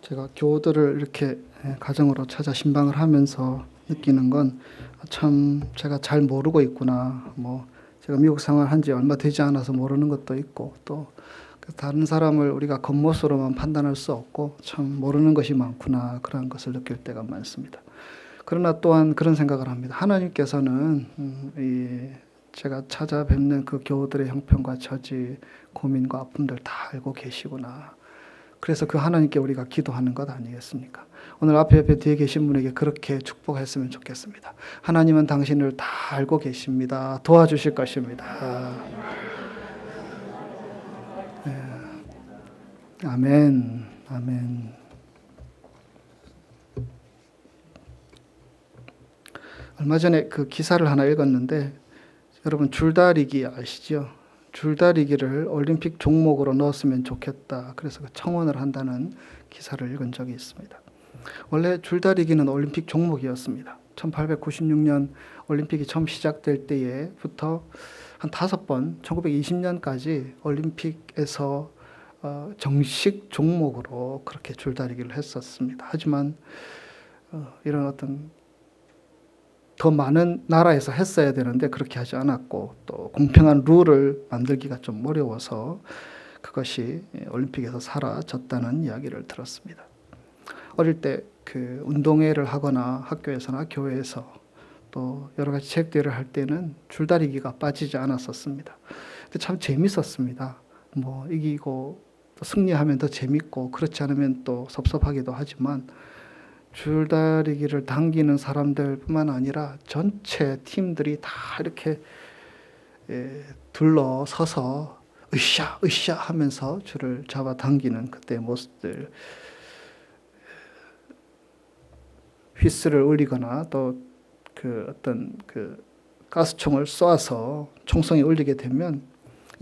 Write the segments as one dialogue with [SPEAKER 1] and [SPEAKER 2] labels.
[SPEAKER 1] 제가 교우들을 이렇게 가정으로 찾아 신방을 하면서 느끼는 건 참 제가 잘 모르고 있구나. 제가 미국 생활한 지 얼마 되지 않아서 모르는 것도 있고, 또 다른 사람을 우리가 겉모습으로만 판단할 수 없고 참 모르는 것이 많구나, 그런 것을 느낄 때가 많습니다. 그러나 또한 그런 생각을 합니다. 하나님께서는 제가 찾아뵙는 그 교우들의 형편과 처지, 고민과 아픔들 다 알고 계시구나. 그래서 그 하나님께 우리가 기도하는 것 아니겠습니까? 오늘 앞에 뒤에 계신 분에게 그렇게 축복했으면 좋겠습니다. 하나님은 당신을 다 알고 계십니다. 도와주실 것입니다. 아멘. 아멘. 얼마 전에 그 기사를 하나 읽었는데, 여러분 줄다리기 아시죠? 줄다리기를 올림픽 종목으로 넣었으면 좋겠다. 그래서 청원을 한다는 기사를 읽은 적이 있습니다. 원래 줄다리기는 올림픽 종목이었습니다. 1896년 올림픽이 처음 시작될 때부터 한 5번, 1920년까지 올림픽에서 정식 종목으로 그렇게 줄다리기를 했었습니다. 하지만 이런 어떤 더 많은 나라에서 했어야 되는데 그렇게 하지 않았고, 또 공평한 룰을 만들기가 좀 어려워서 그것이 올림픽에서 사라졌다는 이야기를 들었습니다. 어릴 때 그 운동회를 하거나 학교에서나 교회에서 또 여러 가지 체육대회를 할 때는 줄다리기가 빠지지 않았었습니다. 근데 참 재밌었습니다. 이기고 또 승리하면 더 재밌고, 그렇지 않으면 또 섭섭하기도 하지만, 줄다리기를 당기는 사람들뿐만 아니라 전체 팀들이 다 이렇게 둘러서서 으쌰 으쌰 하면서 줄을 잡아 당기는 그때의 모습들, 휘슬을 울리거나 또 어떤 가스총을 쏘아서 총성이 울리게 되면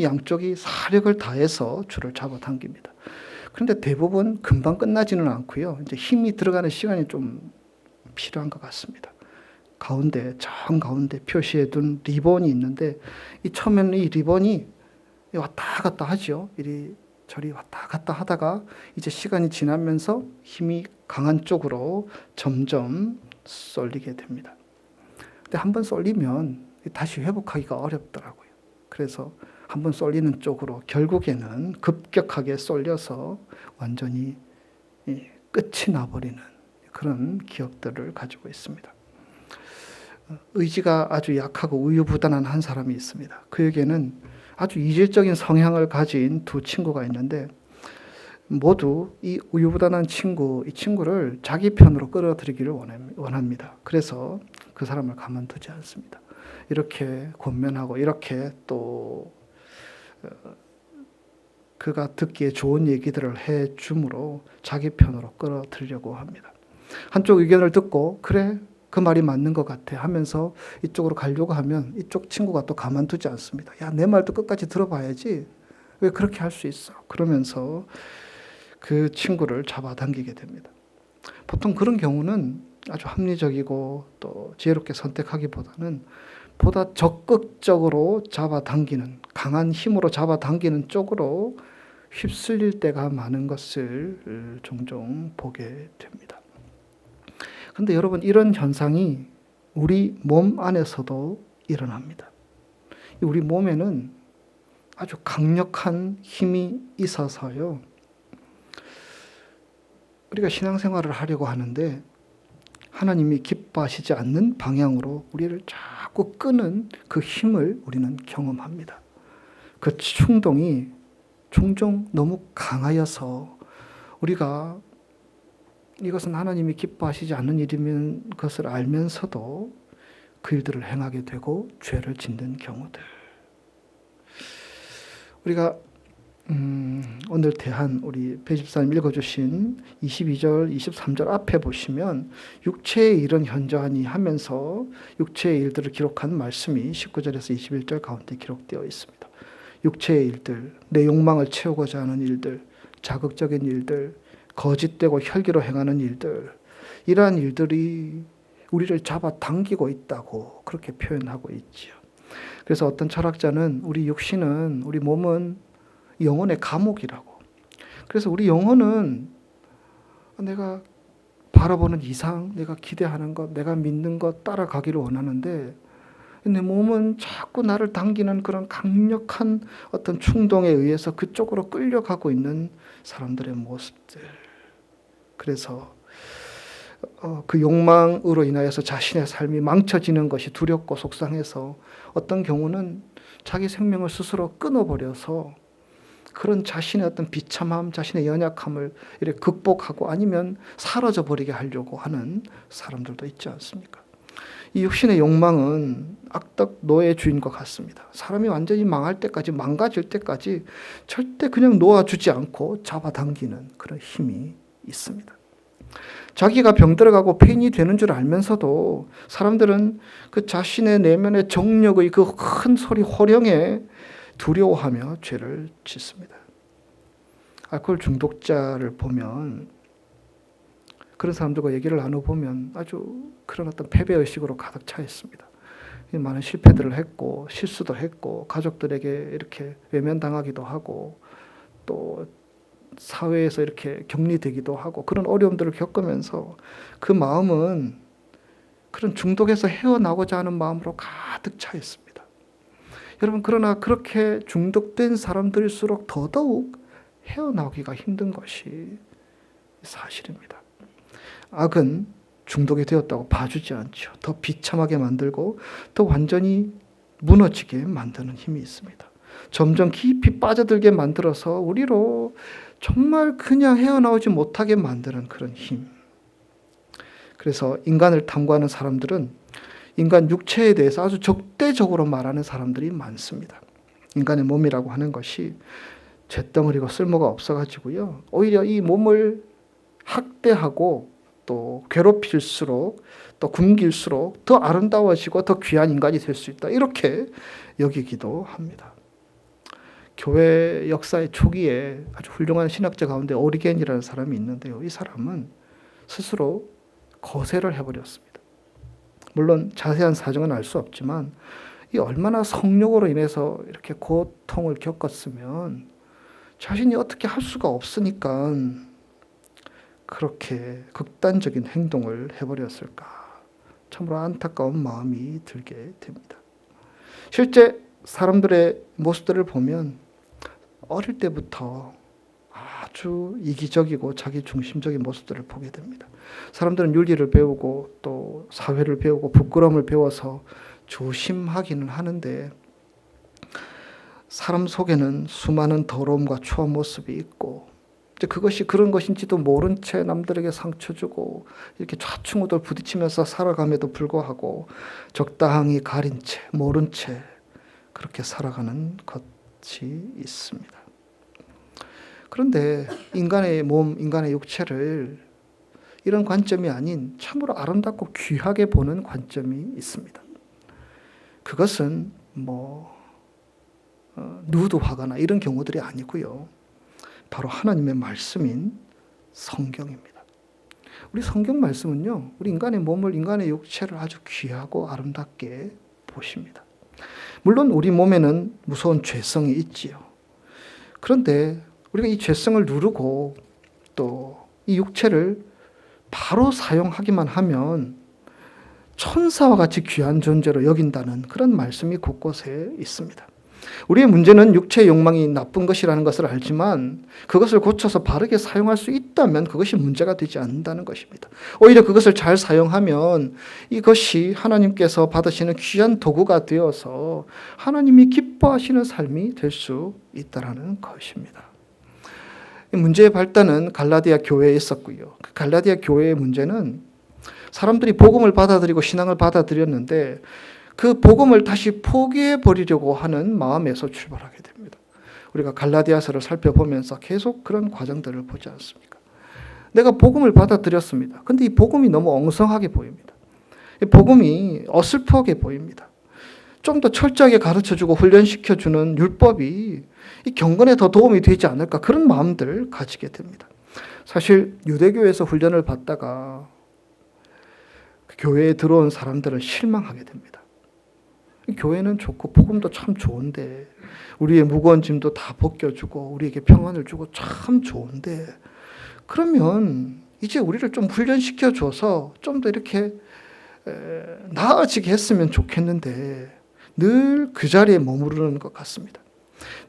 [SPEAKER 1] 양쪽이 사력을 다해서 줄을 잡아 당깁니다. 그런데 대부분 금방 끝나지는 않고요. 이제 힘이 들어가는 시간이 좀 필요한 것 같습니다. 정 가운데 표시해 둔 리본이 있는데, 처음에는 이 리본이 왔다 갔다 하죠. 이리저리 왔다 갔다 하다가 이제 시간이 지나면서 힘이 강한 쪽으로 점점 쏠리게 됩니다. 근데 한번 쏠리면 다시 회복하기가 어렵더라고요. 그래서 한번 쏠리는 쪽으로 결국에는 급격하게 쏠려서 완전히 끝이 나버리는 그런 기억들을 가지고 있습니다. 의지가 아주 약하고 우유부단한 한 사람이 있습니다. 그에게는 아주 이질적인 성향을 가진 두 친구가 있는데, 모두 이 우유부단한 이 친구를 자기 편으로 끌어들이기를 원합니다. 그래서 그 사람을 가만두지 않습니다. 이렇게 권면하고, 이렇게 또 그가 듣기에 좋은 얘기들을 해줌으로 자기 편으로 끌어들이려고 합니다. 한쪽 의견을 듣고 그래, 그 말이 맞는 것 같아 하면서 이쪽으로 가려고 하면 이쪽 친구가 또 가만두지 않습니다. 야, 내 말도 끝까지 들어봐야지. 왜 그렇게 할 수 있어? 그러면서 그 친구를 잡아당기게 됩니다. 보통 그런 경우는 아주 합리적이고 또 지혜롭게 선택하기보다는 보다 적극적으로 잡아당기는, 강한 힘으로 잡아당기는 쪽으로 휩쓸릴 때가 많은 것을 종종 보게 됩니다. 그런데 여러분, 이런 현상이 우리 몸 안에서도 일어납니다. 우리 몸에는 아주 강력한 힘이 있어서요, 우리가 신앙생활을 하려고 하는데 하나님이 기뻐하시지 않는 방향으로 우리를 자꾸 끄는 그 힘을 우리는 경험합니다. 그 충동이 종종 너무 강하여서 우리가 이것은 하나님이 기뻐하시지 않는 일이면 것을 알면서도 그 일들을 행하게 되고 죄를 짓는 경우들. 우리가 오늘 대한 우리 배집사님 읽어주신 22절, 23절 앞에 보시면 육체의 일은 현저하니 하면서 육체의 일들을 기록한 말씀이 19절에서 21절 가운데 기록되어 있습니다. 육체의 일들, 내 욕망을 채우고자 하는 일들, 자극적인 일들, 거짓되고 혈기로 행하는 일들, 이러한 일들이 우리를 잡아당기고 있다고 그렇게 표현하고 있지요. 그래서 어떤 철학자는 우리 육신은, 우리 몸은 영혼의 감옥이라고. 그래서 우리 영혼은 내가 바라보는 이상, 내가 기대하는 것, 내가 믿는 것 따라가기를 원하는데 내 몸은 자꾸 나를 당기는 그런 강력한 어떤 충동에 의해서 그쪽으로 끌려가고 있는 사람들의 모습들. 그래서 그 욕망으로 인하여서 자신의 삶이 망쳐지는 것이 두렵고 속상해서 어떤 경우는 자기 생명을 스스로 끊어버려서 그런 자신의 어떤 비참함, 자신의 연약함을 이렇게 극복하고 아니면 사라져 버리게 하려고 하는 사람들도 있지 않습니까? 이 육신의 욕망은 악덕 노예 주인과 같습니다. 사람이 완전히 망할 때까지, 망가질 때까지 절대 그냥 놓아주지 않고 잡아당기는 그런 힘이 있습니다. 자기가 병들어가고 폐인이 되는 줄 알면서도 사람들은 그 자신의 내면의 정력의 그 큰 소리 호령에 두려워하며 죄를 짓습니다. 알코올 중독자를 보면 그런 사람들과 얘기를 나눠보면 아주 그런 어떤 패배의식으로 가득 차 있습니다. 많은 실패들을 했고 실수도 했고 가족들에게 이렇게 외면당하기도 하고 또 사회에서 이렇게 격리되기도 하고 그런 어려움들을 겪으면서 그 마음은 그런 중독에서 헤어나고자 하는 마음으로 가득 차 있습니다. 여러분, 그러나 그렇게 중독된 사람들일수록 더더욱 헤어나오기가 힘든 것이 사실입니다. 악은 중독이 되었다고 봐주지 않죠. 더 비참하게 만들고 더 완전히 무너지게 만드는 힘이 있습니다. 점점 깊이 빠져들게 만들어서 우리로 정말 그냥 헤어나오지 못하게 만드는 그런 힘. 그래서 인간을 탐구하는 사람들은 인간 육체에 대해서 아주 적대적으로 말하는 사람들이 많습니다. 인간의 몸이라고 하는 것이 잿덩어리고 쓸모가 없어가지고요. 오히려 이 몸을 학대하고 또 괴롭힐수록 또 굶길수록 더 아름다워지고 더 귀한 인간이 될 수 있다. 이렇게 여기기도 합니다. 교회 역사의 초기에 아주 훌륭한 신학자 가운데 오리겐이라는 사람이 있는데요. 이 사람은 스스로 거세를 해버렸습니다. 물론 자세한 사정은 알 수 없지만 이 얼마나 성욕으로 인해서 이렇게 고통을 겪었으면 자신이 어떻게 할 수가 없으니까 그렇게 극단적인 행동을 해버렸을까. 참으로 안타까운 마음이 들게 됩니다. 실제 사람들의 모습들을 보면 어릴 때부터 아주 이기적이고 자기 중심적인 모습들을 보게 됩니다. 사람들은 윤리를 배우고 또 사회를 배우고 부끄러움을 배워서 조심하기는 하는데 사람 속에는 수많은 더러움과 추한 모습이 있고 그것이 그런 것인지도 모른 채 남들에게 상처 주고 이렇게 좌충우돌 부딪히면서 살아감에도 불구하고 적당히 가린 채 모른 채 그렇게 살아가는 것이 있습니다. 그런데 인간의 몸, 인간의 육체를 이런 관점이 아닌 참으로 아름답고 귀하게 보는 관점이 있습니다. 그것은 누드화가나 이런 경우들이 아니고요. 바로 하나님의 말씀인 성경입니다. 우리 성경 말씀은요, 우리 인간의 몸을, 인간의 육체를 아주 귀하고 아름답게 보십니다. 물론 우리 몸에는 무서운 죄성이 있지요. 그런데 우리가 이 죄성을 누르고 또 이 육체를 바로 사용하기만 하면 천사와 같이 귀한 존재로 여긴다는 그런 말씀이 곳곳에 있습니다. 우리의 문제는 육체의 욕망이 나쁜 것이라는 것을 알지만 그것을 고쳐서 바르게 사용할 수 있다면 그것이 문제가 되지 않는다는 것입니다. 오히려 그것을 잘 사용하면 이것이 하나님께서 받으시는 귀한 도구가 되어서 하나님이 기뻐하시는 삶이 될 수 있다는 것입니다. 문제의 발단은 갈라디아 교회에 있었고요. 그 갈라디아 교회의 문제는 사람들이 복음을 받아들이고 신앙을 받아들였는데 그 복음을 다시 포기해 버리려고 하는 마음에서 출발하게 됩니다. 우리가 갈라디아서를 살펴보면서 계속 그런 과정들을 보지 않습니까? 내가 복음을 받아들였습니다. 근데 이 복음이 너무 엉성하게 보입니다. 이 복음이 어슬프게 보입니다. 좀 더 철저하게 가르쳐주고 훈련시켜주는 율법이 이 경건에 더 도움이 되지 않을까 그런 마음들을 가지게 됩니다. 사실 유대교에서 훈련을 받다가 교회에 들어온 사람들은 실망하게 됩니다. 교회는 좋고 복음도 참 좋은데 우리의 무거운 짐도 다 벗겨주고 우리에게 평안을 주고 참 좋은데 그러면 이제 우리를 좀 훈련시켜 줘서 좀 더 이렇게 나아지게 했으면 좋겠는데 늘 그 자리에 머무르는 것 같습니다.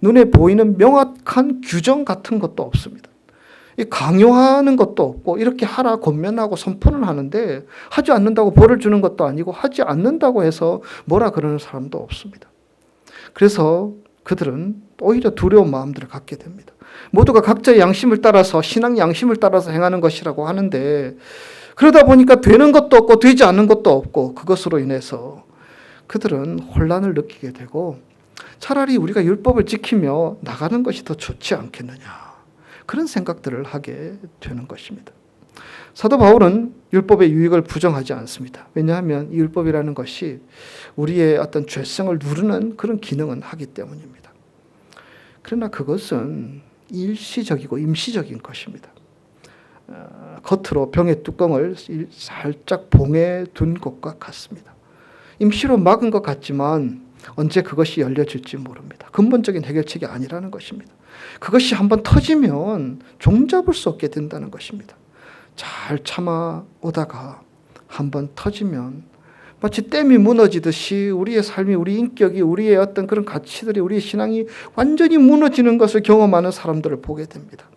[SPEAKER 1] 눈에 보이는 명확한 규정 같은 것도 없습니다. 강요하는 것도 없고 이렇게 하라 권면하고 선포는 하는데 하지 않는다고 벌을 주는 것도 아니고 하지 않는다고 해서 뭐라 그러는 사람도 없습니다. 그래서 그들은 오히려 두려운 마음들을 갖게 됩니다. 모두가 각자의 양심을 따라서 신앙 양심을 따라서 행하는 것이라고 하는데 그러다 보니까 되는 것도 없고 되지 않는 것도 없고 그것으로 인해서 그들은 혼란을 느끼게 되고 차라리 우리가 율법을 지키며 나가는 것이 더 좋지 않겠느냐 그런 생각들을 하게 되는 것입니다. 사도 바울은 율법의 유익을 부정하지 않습니다. 왜냐하면 이 율법이라는 것이 우리의 어떤 죄성을 누르는 그런 기능은 하기 때문입니다. 그러나 그것은 일시적이고 임시적인 것입니다. 겉으로 병의 뚜껑을 살짝 봉해 둔 것과 같습니다. 임시로 막은 것 같지만 언제 그것이 열려질지 모릅니다. 근본적인 해결책이 아니라는 것입니다. 그것이 한번 터지면 종잡을 수 없게 된다는 것입니다. 잘 참아 오다가 한번 터지면 마치 댐이 무너지듯이 우리의 삶이, 우리 인격이, 우리의 어떤 그런 가치들이, 우리의 신앙이 완전히 무너지는 것을 경험하는 사람들을 보게 됩니다.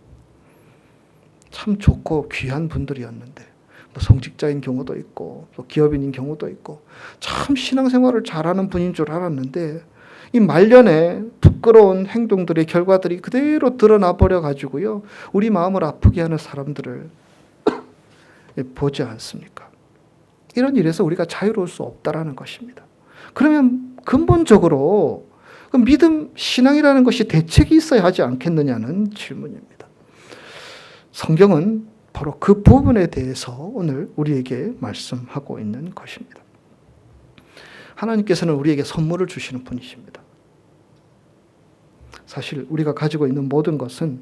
[SPEAKER 1] 참 좋고 귀한 분들이었는데 성직자인 경우도 있고 또 기업인인 경우도 있고 참 신앙생활을 잘하는 분인 줄 알았는데 이 말년에 부끄러운 행동들의 결과들이 그대로 드러나 버려 가지고요 우리 마음을 아프게 하는 사람들을 보지 않습니까? 이런 일에서 우리가 자유로울 수 없다라는 것입니다. 그러면 근본적으로 그 믿음, 신앙이라는 것이 대책이 있어야 하지 않겠느냐는 질문입니다. 성경은 바로 그 부분에 대해서 오늘 우리에게 말씀하고 있는 것입니다. 하나님께서는 우리에게 선물을 주시는 분이십니다. 사실 우리가 가지고 있는 모든 것은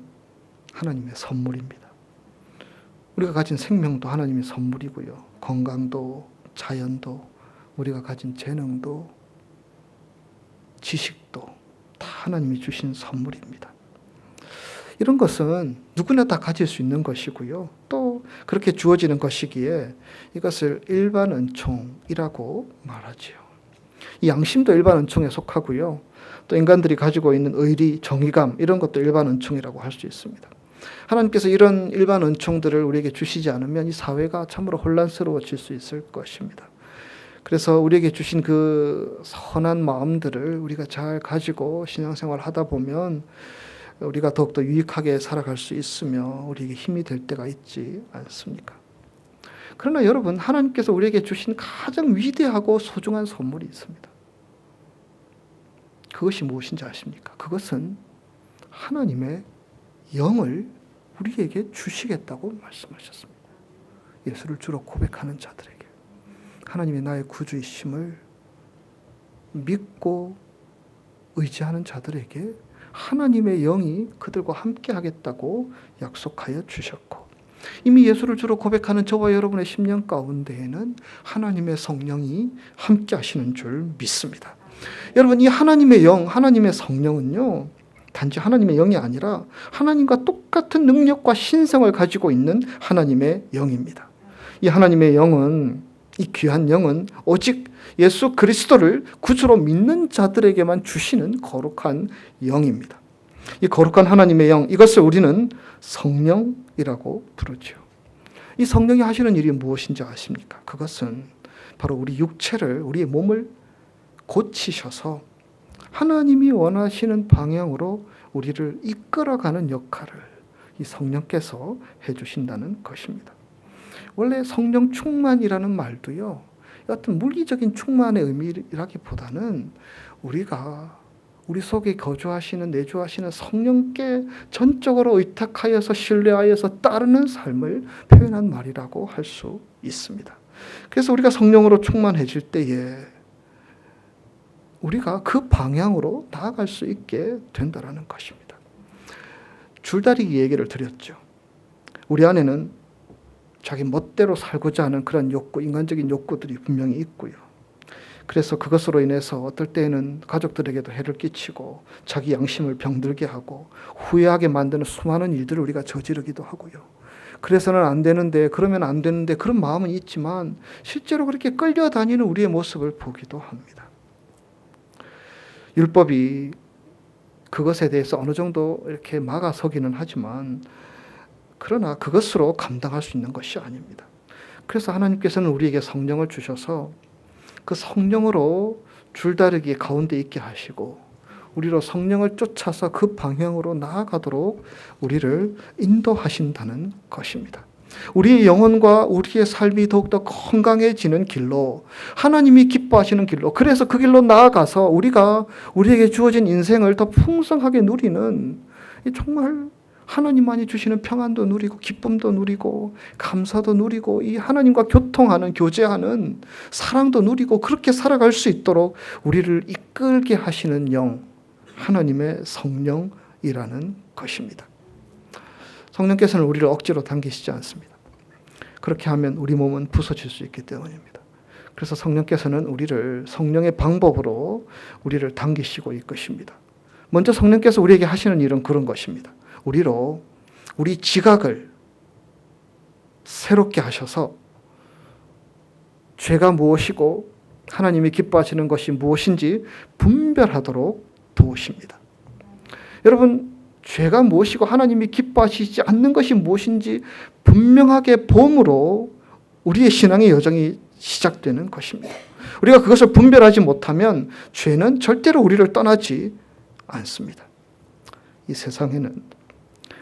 [SPEAKER 1] 하나님의 선물입니다. 우리가 가진 생명도 하나님의 선물이고요. 건강도, 자연도, 우리가 가진 재능도, 지식도 다 하나님이 주신 선물입니다. 이런 것은 누구나 다 가질 수 있는 것이고요. 또 그렇게 주어지는 것이기에 이것을 일반 은총이라고 말하지요. 이 양심도 일반 은총에 속하고요. 또 인간들이 가지고 있는 의리, 정의감 이런 것도 일반 은총이라고 할 수 있습니다. 하나님께서 이런 일반 은총들을 우리에게 주시지 않으면 이 사회가 참으로 혼란스러워질 수 있을 것입니다. 그래서 우리에게 주신 그 선한 마음들을 우리가 잘 가지고 신앙생활을 하다 보면 우리가 더욱더 유익하게 살아갈 수 있으며 우리에게 힘이 될 때가 있지 않습니까? 그러나 여러분, 하나님께서 우리에게 주신 가장 위대하고 소중한 선물이 있습니다. 그것이 무엇인지 아십니까? 그것은 하나님의 영을 우리에게 주시겠다고 말씀하셨습니다. 예수를 주로 고백하는 자들에게 하나님이 나의 구주이심을 믿고 의지하는 자들에게 하나님의 영이 그들과 함께 하겠다고 약속하여 주셨고, 이미 예수를 주로 고백하는 저와 여러분의 심령 가운데에는 하나님의 성령이 함께 하시는 줄 믿습니다. 여러분, 이 하나님의 영, 하나님의 성령은요, 단지 하나님의 영이 아니라 하나님과 똑같은 능력과 신성을 가지고 있는 하나님의 영입니다. 이 하나님의 영은, 이 귀한 영은 오직 예수 그리스도를 구주로 믿는 자들에게만 주시는 거룩한 영입니다. 이 거룩한 하나님의 영, 이것을 우리는 성령이라고 부르죠. 이 성령이 하시는 일이 무엇인지 아십니까? 그것은 바로 우리 육체를, 우리의 몸을 고치셔서 하나님이 원하시는 방향으로 우리를 이끌어가는 역할을 이 성령께서 해주신다는 것입니다. 원래 성령 충만이라는 말도요, 어떤 물리적인 충만의 의미라기보다는 우리가 우리 속에 거주하시는, 내주하시는 성령께 전적으로 의탁하여서 신뢰하여서 따르는 삶을 표현한 말이라고 할 수 있습니다. 그래서 우리가 성령으로 충만해질 때에 우리가 그 방향으로 나아갈 수 있게 된다는 것입니다. 줄다리기 얘기를 드렸죠. 우리 안에는 자기 멋대로 살고자 하는 그런 욕구, 인간적인 욕구들이 분명히 있고요. 그래서 그것으로 인해서 어떨 때에는 가족들에게도 해를 끼치고 자기 양심을 병들게 하고 후회하게 만드는 수많은 일들을 우리가 저지르기도 하고요. 그래서는 안 되는데, 그러면 안 되는데, 그런 마음은 있지만 실제로 그렇게 끌려다니는 우리의 모습을 보기도 합니다. 율법이 그것에 대해서 어느 정도 이렇게 막아서기는 하지만 그러나 그것으로 감당할 수 있는 것이 아닙니다. 그래서 하나님께서는 우리에게 성령을 주셔서 그 성령으로 줄다리기 가운데 있게 하시고 우리로 성령을 쫓아서 그 방향으로 나아가도록 우리를 인도하신다는 것입니다. 우리의 영혼과 우리의 삶이 더욱더 건강해지는 길로, 하나님이 기뻐하시는 길로, 그래서 그 길로 나아가서 우리가 우리에게 주어진 인생을 더 풍성하게 누리는, 정말 하나님만이 주시는 평안도 누리고 기쁨도 누리고 감사도 누리고 이 하나님과 교통하는, 교제하는 사랑도 누리고 그렇게 살아갈 수 있도록 우리를 이끌게 하시는 영, 하나님의 성령이라는 것입니다. 성령께서는 우리를 억지로 당기시지 않습니다. 그렇게 하면 우리 몸은 부서질 수 있기 때문입니다. 그래서 성령께서는 우리를 성령의 방법으로 우리를 당기시고 이끄십니다. 먼저 성령께서 우리에게 하시는 일은 그런 것입니다. 우리로 우리 지각을 새롭게 하셔서 죄가 무엇이고 하나님이 기뻐하시는 것이 무엇인지 분별하도록 도우십니다. 여러분, 죄가 무엇이고 하나님이 기뻐하시지 않는 것이 무엇인지 분명하게 봄으로 우리의 신앙의 여정이 시작되는 것입니다. 우리가 그것을 분별하지 못하면 죄는 절대로 우리를 떠나지 않습니다. 이 세상에는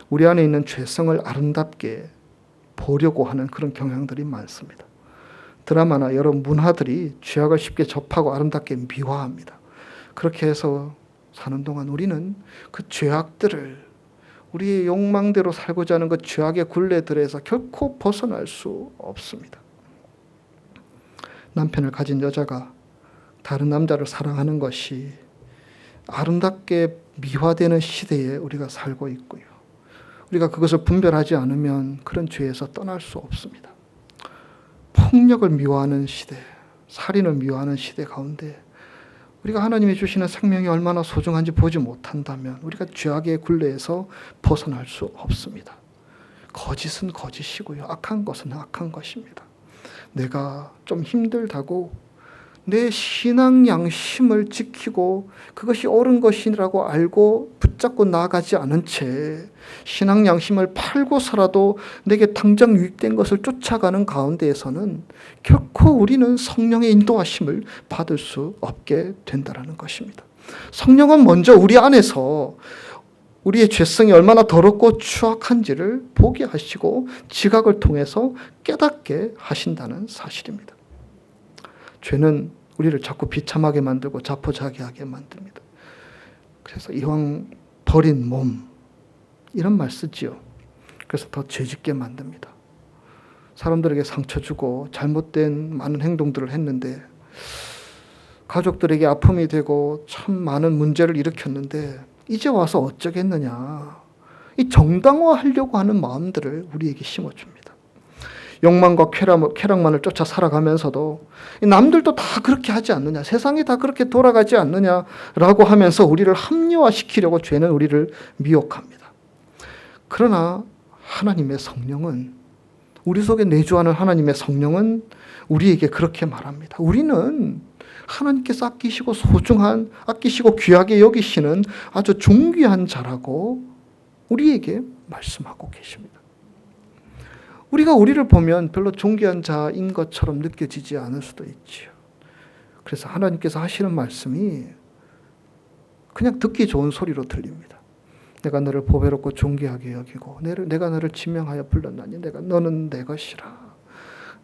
[SPEAKER 1] 우리 안에 있는 죄성을 아름답게 보려고 하는 그런 경향들이 많습니다. 드라마나 여러 문화들이 죄악을 쉽게 접하고 아름답게 미화합니다. 그렇게 해서 사는 동안 우리는 그 죄악들을, 우리의 욕망대로 살고자 하는 그 죄악의 굴레들에서 결코 벗어날 수 없습니다. 남편을 가진 여자가 다른 남자를 사랑하는 것이 아름답게 미화되는 시대에 우리가 살고 있고요. 우리가 그것을 분별하지 않으면 그런 죄에서 떠날 수 없습니다. 폭력을 미화하는 시대, 살인을 미화하는 시대 가운데 우리가 하나님이 주시는 생명이 얼마나 소중한지 보지 못한다면 우리가 죄악의 굴레에서 벗어날 수 없습니다. 거짓은 거짓이고요. 악한 것은 악한 것입니다. 내가 좀 힘들다고 내 신앙 양심을 지키고 그것이 옳은 것이라고 알고 붙잡고 나아가지 않은 채 신앙 양심을 팔고서라도 내게 당장 유익된 것을 쫓아가는 가운데에서는 결코 우리는 성령의 인도하심을 받을 수 없게 된다는 것입니다. 성령은 먼저 우리 안에서 우리의 죄성이 얼마나 더럽고 추악한지를 보게 하시고 지각을 통해서 깨닫게 하신다는 사실입니다. 죄는 우리를 자꾸 비참하게 만들고 자포자기하게 만듭니다. 그래서 이왕 버린 몸, 이런 말 쓰지요. 그래서 더 죄짓게 만듭니다. 사람들에게 상처 주고 잘못된 많은 행동들을 했는데 가족들에게 아픔이 되고 참 많은 문제를 일으켰는데 이제 와서 어쩌겠느냐. 이 정당화하려고 하는 마음들을 우리에게 심어줍니다. 욕망과 쾌락만을 쫓아 살아가면서도 남들도 다 그렇게 하지 않느냐, 세상이 다 그렇게 돌아가지 않느냐라고 하면서 우리를 합리화시키려고 죄는 우리를 미혹합니다. 그러나 하나님의 성령은, 우리 속에 내주하는 하나님의 성령은 우리에게 그렇게 말합니다. 우리는 하나님께서 아끼시고 소중한, 아끼시고 귀하게 여기시는 아주 존귀한 자라고 우리에게 말씀하고 계십니다. 우리가 우리를 보면 별로 존귀한 자인 것처럼 느껴지지 않을 수도 있지요. 그래서 하나님께서 하시는 말씀이 그냥 듣기 좋은 소리로 들립니다. 내가 너를 보배롭고 존귀하게 여기고 내가 너를 지명하여 불렀나니 너는 내 것이라.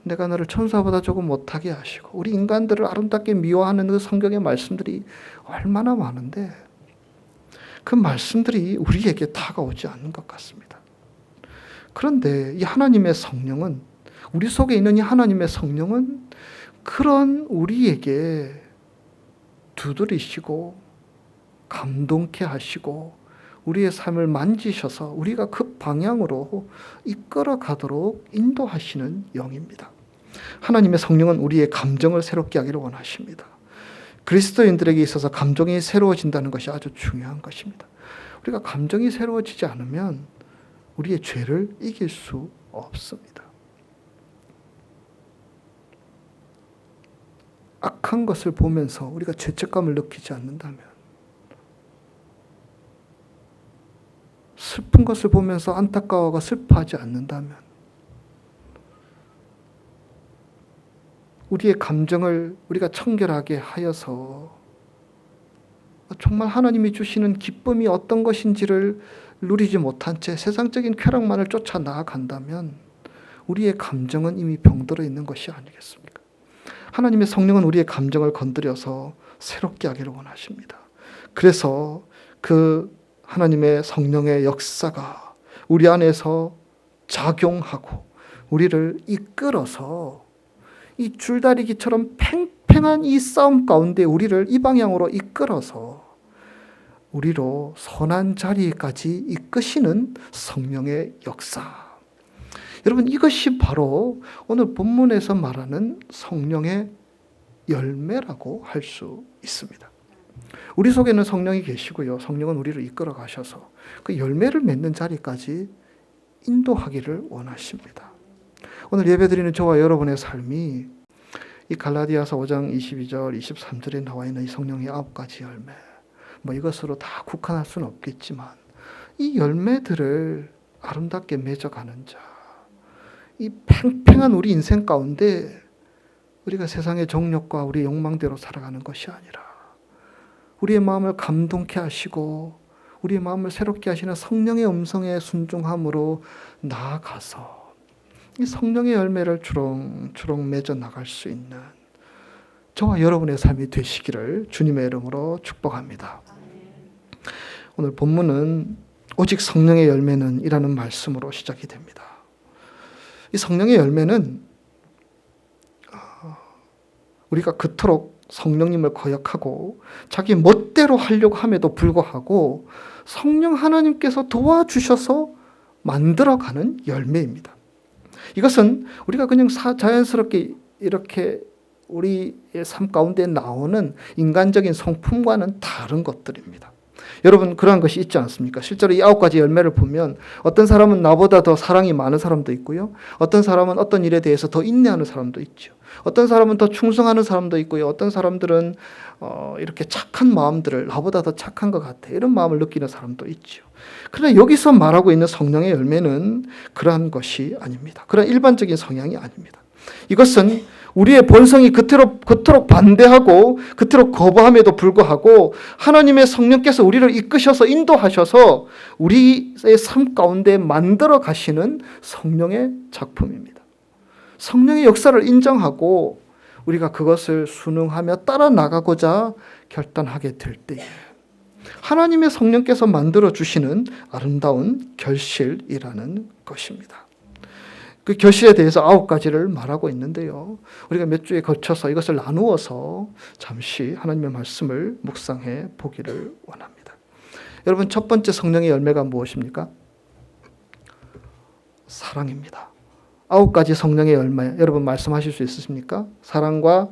[SPEAKER 1] 내가 너를 천사보다 조금 못하게 하시고, 우리 인간들을 아름답게 미워하는 그 성경의 말씀들이 얼마나 많은데 그 말씀들이 우리에게 다가오지 않는 것 같습니다. 그런데 이 하나님의 성령은, 우리 속에 있는 이 하나님의 성령은 그런 우리에게 두드리시고 감동케 하시고 우리의 삶을 만지셔서 우리가 그 방향으로 이끌어 가도록 인도하시는 영입니다. 하나님의 성령은 우리의 감정을 새롭게 하기를 원하십니다. 그리스도인들에게 있어서 감정이 새로워진다는 것이 아주 중요한 것입니다. 우리가 감정이 새로워지지 않으면 우리의 죄를 이길 수 없습니다. 악한 것을 보면서 우리가 죄책감을 느끼지 않는다면, 슬픈 것을 보면서 안타까워하고 슬퍼하지 않는다면, 우리의 감정을 우리가 청결하게 하여서 정말 하나님이 주시는 기쁨이 어떤 것인지를 누리지 못한 채 세상적인 쾌락만을 쫓아 나아간다면 우리의 감정은 이미 병들어 있는 것이 아니겠습니까? 하나님의 성령은 우리의 감정을 건드려서 새롭게 하기를 원하십니다. 그래서 그 하나님의 성령의 역사가 우리 안에서 작용하고 우리를 이끌어서 이 줄다리기처럼 팽팽한 이 싸움 가운데 우리를 이 방향으로 이끌어서 우리로 선한 자리까지 이끄시는 성령의 역사. 여러분, 이것이 바로 오늘 본문에서 말하는 성령의 열매라고 할 수 있습니다. 우리 속에는 성령이 계시고요. 성령은 우리를 이끌어 가셔서 그 열매를 맺는 자리까지 인도하기를 원하십니다. 오늘 예배드리는 저와 여러분의 삶이 이 갈라디아서 5장 22절, 23절에 나와 있는 이 성령의 9가지 열매, 이것으로 다 국한할 수는 없겠지만 이 열매들을 아름답게 맺어가는 자, 이 팽팽한 우리 인생 가운데 우리가 세상의 정욕과 우리의 욕망대로 살아가는 것이 아니라 우리의 마음을 감동케 하시고 우리의 마음을 새롭게 하시는 성령의 음성에 순종함으로 나아가서 이 성령의 열매를 주렁주렁 맺어 나갈 수 있는 저와 여러분의 삶이 되시기를 주님의 이름으로 축복합니다. 오늘 본문은 오직 성령의 열매는 이라는 말씀으로 시작이 됩니다. 이 성령의 열매는 우리가 그토록 성령님을 거역하고 자기 멋대로 하려고 함에도 불구하고 성령 하나님께서 도와주셔서 만들어가는 열매입니다. 이것은 우리가 그냥 자연스럽게 이렇게 우리의 삶 가운데 나오는 인간적인 성품과는 다른 것들입니다. 여러분, 그러한 것이 있지 않습니까? 실제로 이 9가지 열매를 보면 어떤 사람은 나보다 더 사랑이 많은 사람도 있고요. 어떤 사람은 어떤 일에 대해서 더 인내하는 사람도 있죠. 어떤 사람은 더 충성하는 사람도 있고요. 어떤 사람들은 이렇게 착한 마음들을 나보다 더 착한 것 같아, 이런 마음을 느끼는 사람도 있죠. 그러나 여기서 말하고 있는 성령의 열매는 그러한 것이 아닙니다. 그런 일반적인 성향이 아닙니다. 이것은 우리의 본성이 그토록 반대하고 그토록 거부함에도 불구하고 하나님의 성령께서 우리를 이끄셔서 인도하셔서 우리의 삶 가운데 만들어 가시는 성령의 작품입니다. 성령의 역사를 인정하고 우리가 그것을 순응하며 따라 나가고자 결단하게 될 때에 하나님의 성령께서 만들어 주시는 아름다운 결실이라는 것입니다. 그 결실에 대해서 9가지를 말하고 있는데요. 우리가 몇 주에 걸쳐서 이것을 나누어서 잠시 하나님의 말씀을 묵상해 보기를 원합니다. 여러분, 첫 번째 성령의 열매가 무엇입니까? 사랑입니다. 9가지 성령의 열매, 여러분 말씀하실 수 있으십니까? 사랑과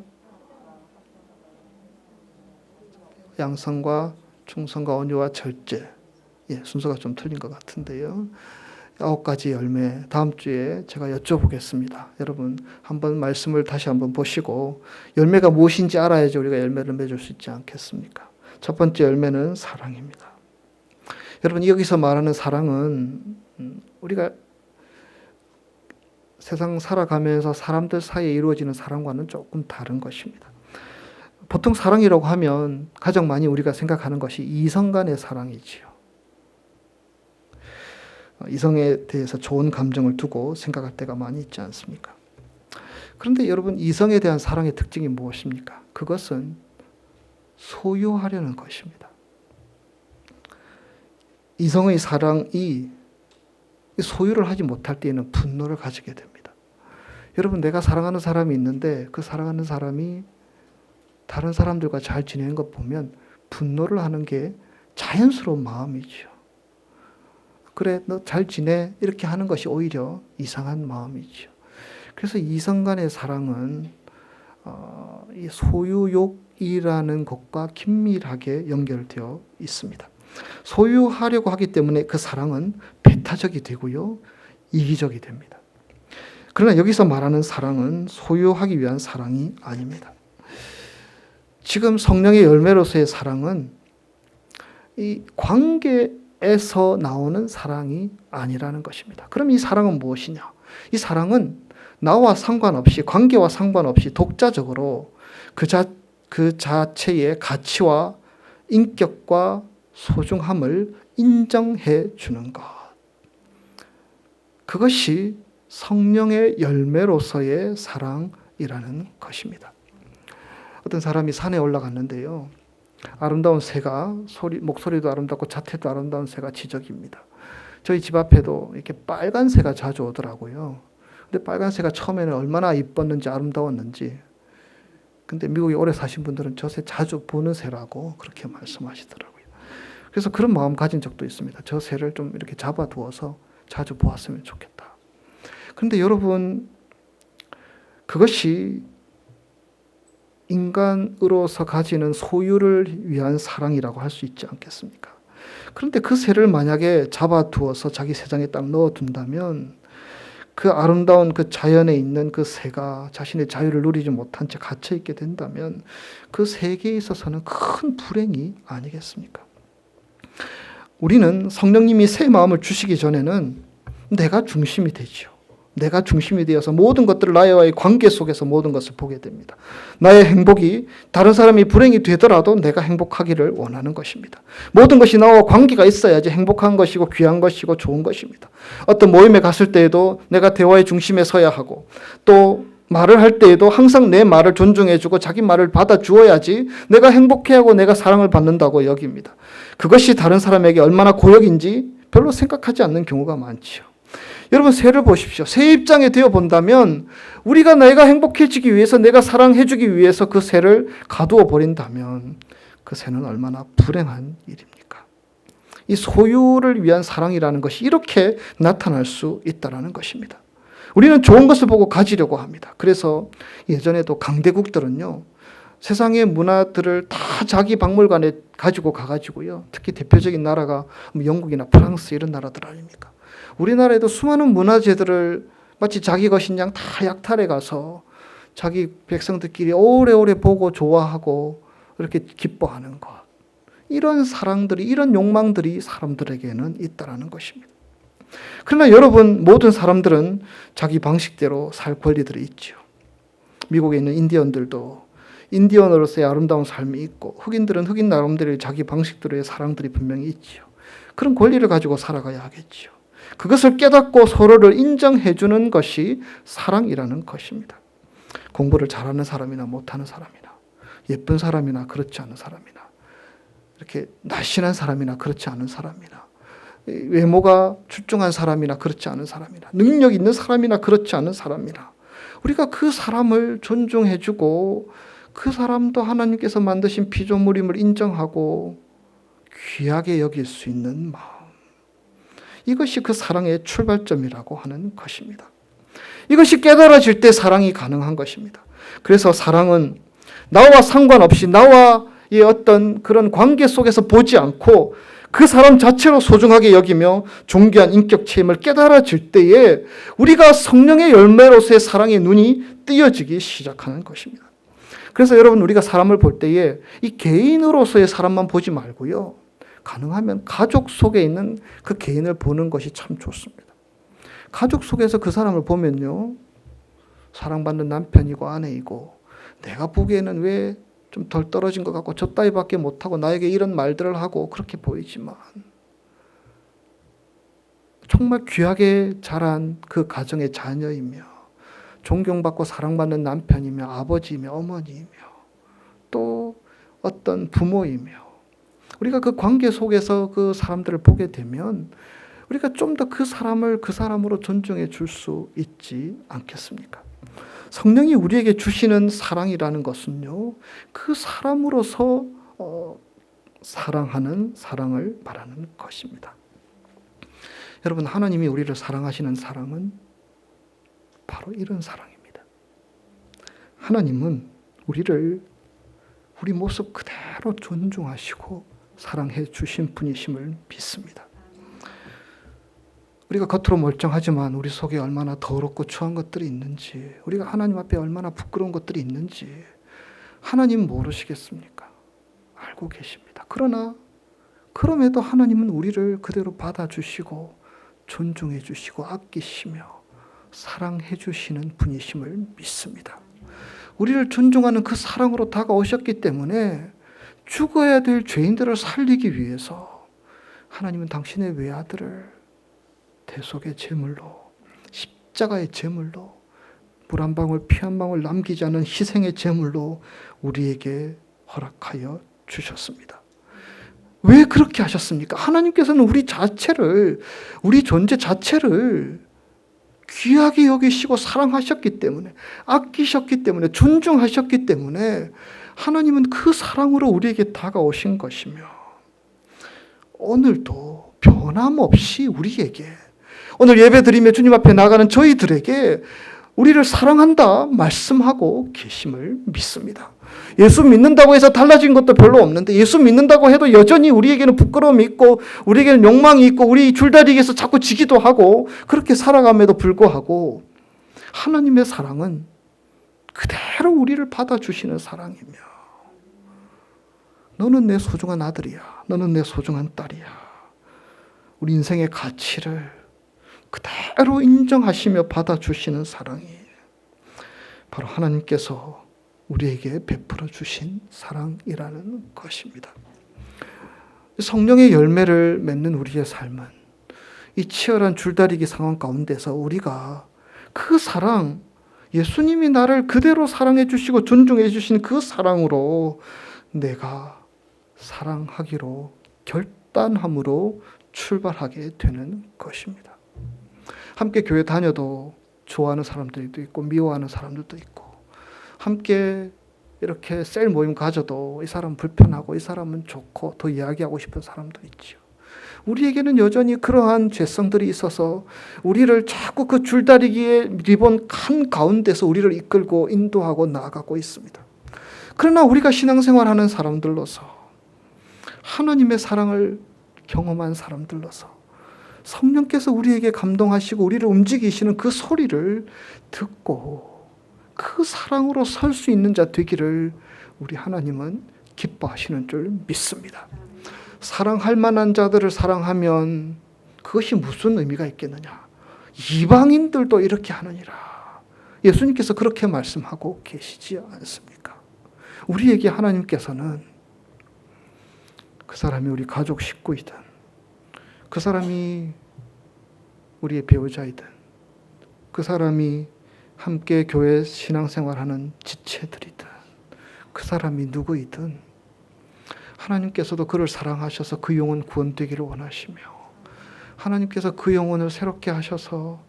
[SPEAKER 1] 양성과 충성과 온유와 절제. 순서가 좀 틀린 것 같은데요. 9가지 열매, 다음 주에 제가 여쭤보겠습니다. 여러분 한번 말씀을 다시 한번 보시고 열매가 무엇인지 알아야지 우리가 열매를 맺을 수 있지 않겠습니까? 첫 번째 열매는 사랑입니다. 여러분, 여기서 말하는 사랑은 우리가 세상 살아가면서 사람들 사이에 이루어지는 사랑과는 조금 다른 것입니다. 보통 사랑이라고 하면 가장 많이 우리가 생각하는 것이 이성 간의 사랑이지요. 이성에 대해서 좋은 감정을 두고 생각할 때가 많이 있지 않습니까? 그런데 여러분, 이성에 대한 사랑의 특징이 무엇입니까? 그것은 소유하려는 것입니다. 이성의 사랑이 소유를 하지 못할 때에는 분노를 가지게 됩니다. 여러분, 내가 사랑하는 사람이 있는데 그 사랑하는 사람이 다른 사람들과 잘 지내는 것 보면 분노를 하는 게 자연스러운 마음이죠. 그래, 너 잘 지내? 이렇게 하는 것이 오히려 이상한 마음이죠. 그래서 이성 간의 사랑은 이 소유욕이라는 것과 긴밀하게 연결되어 있습니다. 소유하려고 하기 때문에 그 사랑은 배타적이 되고요, 이기적이 됩니다. 그러나 여기서 말하는 사랑은 소유하기 위한 사랑이 아닙니다. 지금 성령의 열매로서의 사랑은 이 관계에서 나오는 사랑이 아니라는 것입니다. 그럼 이 사랑은 무엇이냐? 이 사랑은 나와 상관없이, 관계와 상관없이 독자적으로 그 자체의 가치와 인격과 소중함을 인정해 주는 것. 그것이 성령의 열매로서의 사랑이라는 것입니다. 어떤 사람이 산에 올라갔는데요. 아름다운 새가 목소리도 아름답고 자태도 아름다운 새가 지적입니다. 저희 집 앞에도 이렇게 빨간 새가 자주 오더라고요. 근데 빨간 새가 처음에는 얼마나 이뻤는지 아름다웠는지, 근데 미국에 오래 사신 분들은 저 새 자주 보는 새라고 그렇게 말씀하시더라고요. 그래서 그런 마음 가진 적도 있습니다. 저 새를 좀 이렇게 잡아두어서 자주 보았으면 좋겠다. 그런데 여러분, 그것이 인간으로서 가지는 소유를 위한 사랑이라고 할 수 있지 않겠습니까? 그런데 그 새를 만약에 잡아두어서 자기 새장에 딱 넣어둔다면 그 아름다운 그 자연에 있는 그 새가 자신의 자유를 누리지 못한 채 갇혀있게 된다면 그 새에게 있어서는 큰 불행이 아니겠습니까? 우리는 성령님이 새 마음을 주시기 전에는 내가 중심이 되죠. 내가 중심이 되어서 모든 것들을 나와의 관계 속에서 모든 것을 보게 됩니다. 나의 행복이 다른 사람이 불행이 되더라도 내가 행복하기를 원하는 것입니다. 모든 것이 나와 관계가 있어야지 행복한 것이고 귀한 것이고 좋은 것입니다. 어떤 모임에 갔을 때에도 내가 대화의 중심에 서야 하고, 또 말을 할 때에도 항상 내 말을 존중해주고 자기 말을 받아주어야지 내가 행복해하고 내가 사랑을 받는다고 여깁니다. 그것이 다른 사람에게 얼마나 고역인지 별로 생각하지 않는 경우가 많지요. 여러분, 새를 보십시오. 새 입장에 되어 본다면 우리가 내가 행복해지기 위해서, 내가 사랑해주기 위해서 그 새를 가두어 버린다면 그 새는 얼마나 불행한 일입니까? 이 소유를 위한 사랑이라는 것이 이렇게 나타날 수 있다는 것입니다. 우리는 좋은 것을 보고 가지려고 합니다. 그래서 예전에도 강대국들은요, 세상의 문화들을 다 자기 박물관에 가지고 가가지고요, 특히 대표적인 나라가 영국이나 프랑스 이런 나라들 아닙니까? 우리나라에도 수많은 문화재들을 마치 자기 것인 양 다 약탈해 가서 자기 백성들끼리 오래오래 보고 좋아하고 이렇게 기뻐하는 것. 이런 사랑들이, 이런 욕망들이 사람들에게는 있다는 것입니다. 그러나 여러분, 모든 사람들은 자기 방식대로 살 권리들이 있죠. 미국에 있는 인디언들도 인디언으로서의 아름다운 삶이 있고, 흑인들은 흑인 나름대로의 자기 방식대로의 사랑들이 분명히 있죠. 그런 권리를 가지고 살아가야 하겠죠. 그것을 깨닫고 서로를 인정해 주는 것이 사랑이라는 것입니다. 공부를 잘하는 사람이나 못하는 사람이나, 예쁜 사람이나 그렇지 않은 사람이나, 이렇게 날씬한 사람이나 그렇지 않은 사람이나, 외모가 출중한 사람이나 그렇지 않은 사람이나, 능력 있는 사람이나 그렇지 않은 사람이나, 우리가 그 사람을 존중해 주고 그 사람도 하나님께서 만드신 피조물임을 인정하고 귀하게 여길 수 있는 마음, 이것이 그 사랑의 출발점이라고 하는 것입니다. 이것이 깨달아질 때 사랑이 가능한 것입니다. 그래서 사랑은 나와 상관없이 나와의 어떤 그런 관계 속에서 보지 않고 그 사람 자체로 소중하게 여기며 존귀한 인격 체험을 깨달아질 때에 우리가 성령의 열매로서의 사랑의 눈이 띄어지기 시작하는 것입니다. 그래서 여러분, 우리가 사람을 볼 때에 이 개인으로서의 사람만 보지 말고요, 가능하면 가족 속에 있는 그 개인을 보는 것이 참 좋습니다. 가족 속에서 그 사람을 보면요, 사랑받는 남편이고 아내이고, 내가 보기에는 왜 좀 덜 떨어진 것 같고 저 따위밖에 못하고 나에게 이런 말들을 하고 그렇게 보이지만, 정말 귀하게 자란 그 가정의 자녀이며 존경받고 사랑받는 남편이며 아버지이며 어머니이며 또 어떤 부모이며, 우리가 그 관계 속에서 그 사람들을 보게 되면 우리가 좀 더 그 사람을 그 사람으로 존중해 줄 수 있지 않겠습니까? 성령이 우리에게 주시는 사랑이라는 것은요, 그 사람으로서 사랑하는 사랑을 말하는 것입니다. 여러분, 하나님이 우리를 사랑하시는 사랑은 바로 이런 사랑입니다. 하나님은 우리를 우리 모습 그대로 존중하시고 사랑해 주신 분이심을 믿습니다. 우리가 겉으로 멀쩡하지만 우리 속에 얼마나 더럽고 추한 것들이 있는지, 우리가 하나님 앞에 얼마나 부끄러운 것들이 있는지 하나님 모르시겠습니까? 알고 계십니다. 그러나 그럼에도 하나님은 우리를 그대로 받아주시고 존중해 주시고 아끼시며 사랑해 주시는 분이심을 믿습니다. 우리를 존중하는 그 사랑으로 다가오셨기 때문에 죽어야 될 죄인들을 살리기 위해서 하나님은 당신의 외아들을 대속의 제물로, 십자가의 제물로, 물 한 방울 피 한 방울 남기지 않은 희생의 제물로 우리에게 허락하여 주셨습니다. 왜 그렇게 하셨습니까? 하나님께서는 우리 자체를, 우리 존재 자체를 귀하게 여기시고 사랑하셨기 때문에, 아끼셨기 때문에, 존중하셨기 때문에 하나님은 그 사랑으로 우리에게 다가오신 것이며 오늘도 변함없이 우리에게, 오늘 예배드리며 주님 앞에 나가는 저희들에게 우리를 사랑한다 말씀하고 계심을 믿습니다. 예수 믿는다고 해서 달라진 것도 별로 없는데, 예수 믿는다고 해도 여전히 우리에게는 부끄러움이 있고 우리에게는 욕망이 있고 우리 줄다리기에서 자꾸 지기도 하고 그렇게 살아감에도 불구하고 하나님의 사랑은 그대로 우리를 받아주시는 사랑이며, 너는 내 소중한 아들이야, 너는 내 소중한 딸이야, 우리 인생의 가치를 그대로 인정하시며 받아주시는 사랑이 바로 하나님께서 우리에게 베풀어 주신 사랑이라는 것입니다. 성령의 열매를 맺는 우리의 삶은 이 치열한 줄다리기 상황 가운데서 우리가 그 사랑, 예수님이 나를 그대로 사랑해 주시고 존중해 주신 그 사랑으로 내가 사랑하기로 결단함으로 출발하게 되는 것입니다. 함께 교회 다녀도 좋아하는 사람들도 있고 미워하는 사람들도 있고, 함께 이렇게 셀 모임 가져도 이 사람은 불편하고 이 사람은 좋고 더 이야기하고 싶은 사람도 있죠. 우리에게는 여전히 그러한 죄성들이 있어서 우리를 자꾸 그 줄다리기의 리본 칸 가운데서 우리를 이끌고 인도하고 나아가고 있습니다. 그러나 우리가 신앙생활하는 사람들로서, 하나님의 사랑을 경험한 사람들로서 성령께서 우리에게 감동하시고 우리를 움직이시는 그 소리를 듣고 그 사랑으로 설 수 있는 자 되기를 우리 하나님은 기뻐하시는 줄 믿습니다. 사랑할 만한 자들을 사랑하면 그것이 무슨 의미가 있겠느냐? 이방인들도 이렇게 하느니라. 예수님께서 그렇게 말씀하고 계시지 않습니까? 우리에게 하나님께서는 그 사람이 우리 가족 식구이든, 그 사람이 우리의 배우자이든, 그 사람이 함께 교회 신앙생활하는 지체들이든, 그 사람이 누구이든 하나님께서도 그를 사랑하셔서 그 영혼 구원되기를 원하시며, 하나님께서 그 영혼을 새롭게 하셔서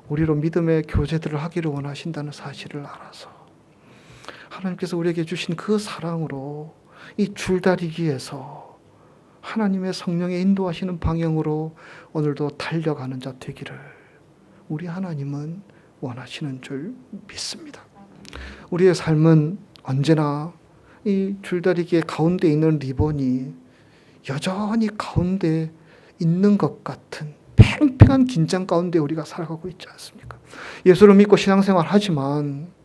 [SPEAKER 1] 우리로 믿음의 교제들을 하기를 원하신다는 사실을 알아서 하나님께서 우리에게 주신 그 사랑으로 이 줄다리기에서 하나님의 성령의 인도하시는 방향으로 오늘도 달려가는 자 되기를 우리 하나님은 원하시는 줄 믿습니다. 우리의 삶은 언제나 이 줄다리기의 가운데 있는 리본이 여전히 가운데 있는 것 같은 팽팽한 긴장 가운데 우리가 살아가고 있지 않습니까? 예수를 믿고 신앙생활 하지만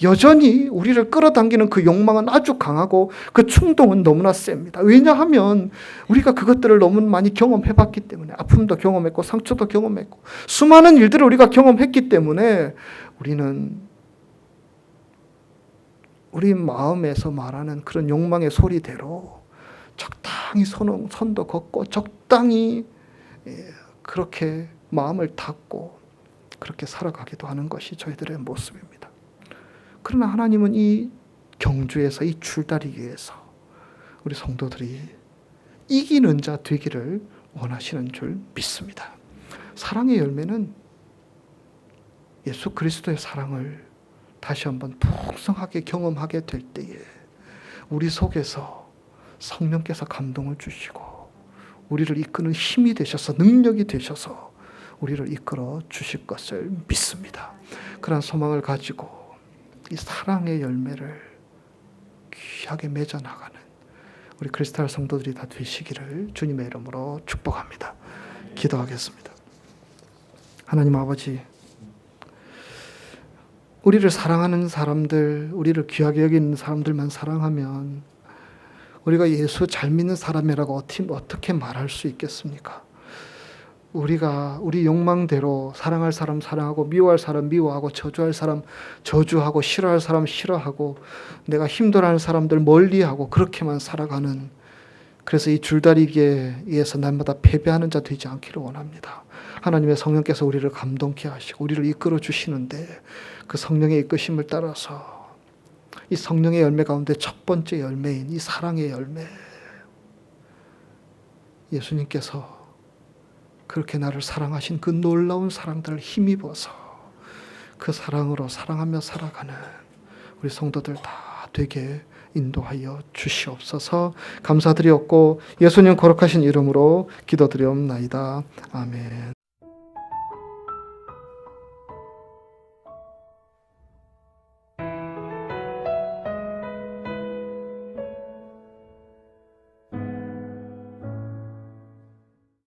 [SPEAKER 1] 여전히 우리를 끌어당기는 그 욕망은 아주 강하고 그 충동은 너무나 셉니다. 왜냐하면 우리가 그것들을 너무 많이 경험해봤기 때문에, 아픔도 경험했고 상처도 경험했고 수많은 일들을 우리가 경험했기 때문에 우리는 우리 마음에서 말하는 그런 욕망의 소리대로 적당히 선도 걷고 적당히 그렇게 마음을 닫고 그렇게 살아가기도 하는 것이 저희들의 모습입니다. 그러나 하나님은 이 경주에서, 이 줄다리기에서 우리 성도들이 이기는 자 되기를 원하시는 줄 믿습니다. 사랑의 열매는 예수 그리스도의 사랑을 다시 한번 풍성하게 경험하게 될 때에 우리 속에서 성령께서 감동을 주시고 우리를 이끄는 힘이 되셔서, 능력이 되셔서 우리를 이끌어 주실 것을 믿습니다. 그런 소망을 가지고 이 사랑의 열매를 귀하게 맺어나가는 우리 크리스탈 성도들이 다 되시기를 주님의 이름으로 축복합니다. 기도하겠습니다. 하나님 아버지, 우리를 사랑하는 사람들, 우리를 귀하게 여기는 사람들만 사랑하면 우리가 예수 잘 믿는 사람이라고 어떻게 말할 수 있겠습니까? 우리가 우리 욕망대로 사랑할 사람 사랑하고 미워할 사람 미워하고 저주할 사람 저주하고 싫어할 사람 싫어하고 내가 힘들어하는 사람들 멀리하고 그렇게만 살아가는, 그래서 이 줄다리기에 의해서 날마다 패배하는 자 되지 않기를 원합니다. 하나님의 성령께서 우리를 감동케 하시고 우리를 이끌어 주시는데 그 성령의 이끄심을 따라서 이 성령의 열매 가운데 첫 번째 열매인 이 사랑의 열매, 예수님께서 그렇게 나를 사랑하신 그 놀라운 사랑들을 힘입어서 그 사랑으로 사랑하며 살아가는 우리 성도들 다 되게 인도하여 주시옵소서. 감사드리옵고 예수님 거룩하신 이름으로 기도드리옵나이다. 아멘.